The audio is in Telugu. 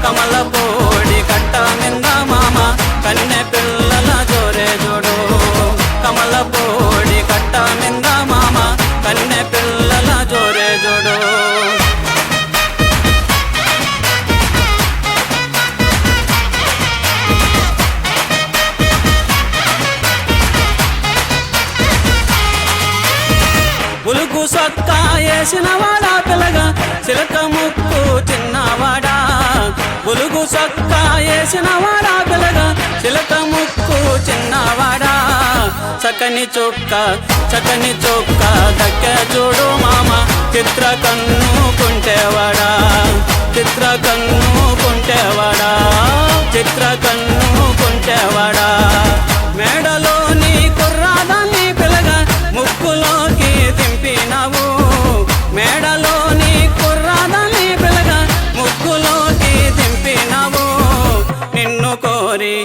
కమలపూడి కట్ట మింద మామ కన్నె పిల్లల జోరే జోడు కమలపూడి కట్ట మింద మామ కన్నె పిల్లల జోరే జోడు బులుగు సొక్కా వేసినవాడా పిల్లగా చిలక ముక్కు చిన్నవాడా బులుగు సొక్కా వేసినవాడా పిల్లగా చిలక ముక్కు చిన్నవాడా చక్కని చొక్క దక్క చూడు మామ చిత్ర కన్ను కుంటేవాడా మేడలోని కుర్రాదాన్ని పిల్లగా ముక్కులోకి దింపినావు మేడలోని కుర్రాదాన్ని పిల్లగా ముక్కులోకి దింపినావు నిన్ను కోరి